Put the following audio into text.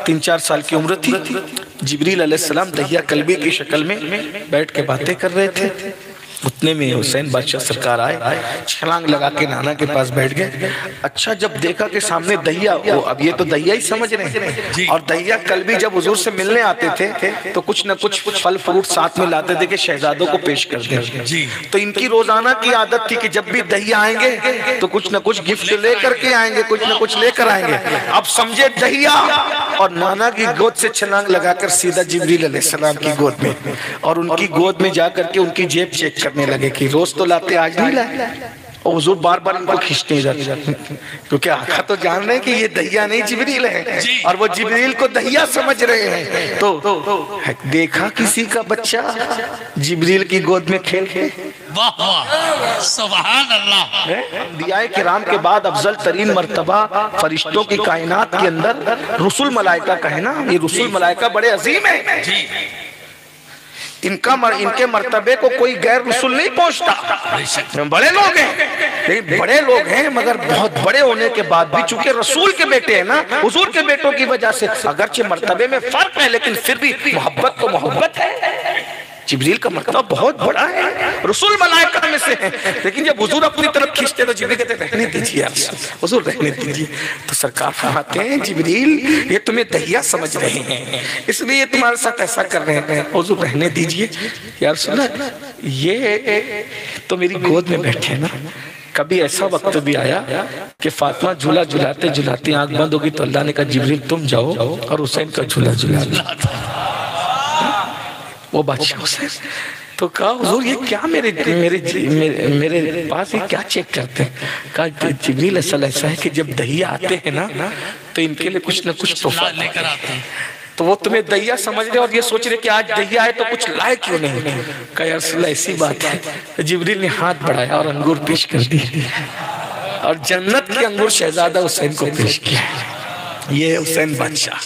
3-4 साल की उम्र थी। जिब्रील अलैहिस्सलाम दहिया कल्बी की शक्ल में बैठ के बातें कर रहे थे। उतने में हुसैन बादशाह सरकार आए, छलांग लगा के नाना के पास बैठ गए। अच्छा, जब देखा कि सामने दहिया, वो अब ये तो दहिया ही समझ रहे हैं, और दहिया कल्बी जब हुजूर से मिलने आते थे तो कुछ न कुछ फल फ्रूट साथ में लाते थे कि शहजादों को पेश कर दें। तो इनकी रोजाना की आदत थी कि जब भी दहिया आएंगे तो कुछ न कुछ गिफ्ट लेकर के आएंगे, कुछ न कुछ लेकर आएंगे। अब समझे दहिया, और नाना की गोद से छलांग लगाकर सीधा जिब्रील अलैहिस्सलाम की गोद में, और उनकी गोद में जाकर के उनकी जेब चेक करने लगे कि रोज तो लाते, आज नहीं लाए। और हुजूर बार बार इनको खींचते जाते, क्योंकि आका तो जान रहे हैं कि ये दहिया नहीं जिब्रील है, और वो जिब्रील को दहिया समझ रहे हैं। तो देखा किसी का बच्चा जिब्रील की गोद में खेल के, वाह वाह, सुभान अल्लाह। अंबिया किराम के बाद अफजल तरीन मर्तबा फरिश्तों की कायनात के अंदर रुसुल मलाइका का है ना। ये रुसुल मलाइका बड़े अजीम है, इनके मर्तबे को कोई गैर रसूल नहीं पहुंचता। बड़े लोग हैं, लेकिन बड़े लोग हैं मगर बहुत बड़े होने के बाद भी चूंकि रसूल के बेटे हैं ना, हुजूर के बेटों की वजह से अगरचे मर्तबे में फर्क है, लेकिन फिर भी मोहब्बत तो मोहब्बत है। जिब्रील का मर्तबा बहुत बड़ा है, रसूल मलाइका में से है, लेकिन जब हुजूर अपनी तरफ खींचते तो जिब्रील कहते रहने दीजिए यार, हुजूर रहने दीजिए। तो सरकार फरमाते हैं जिब्रील ये तुम्हें दहिया समझ रहे हैं, इसलिए तुम्हारे साथ ऐसा कर रहे हैं, हुजूर रहने दीजिए। यार सुना, ये तो मेरी गोद में बैठे ना। कभी ऐसा वक्त भी आया कि फातिमा झूला झुलाते झुलाते आंख बंद होगी तो अल्लाह ने कहा जिब्रील तुम जाओ और हुसैन का झूला झुला। वो बादशाह हुसैन तो कहा हुजूर ये क्या मेरे पास ये क्या चेक करते हैं। कहा जिब्रील असल ऐसा है कि जब दहिया आते हैं ना तो इनके लिए कुछ न कुछ तोहफा लेकर आते हैं, तो वो तुम्हें दहिया समझ रहे और ये सोच रहे कि आज दहिया है तो कुछ लाए क्यों नहीं। कहा यार रसूल ऐसी बात है। जिब्रील ने हाथ बढ़ाया और अंगूर पेश कर दिए, और जन्नत के अंगूर शहजादा हुसैन को पेश किया। ये हुसैन बादशाह।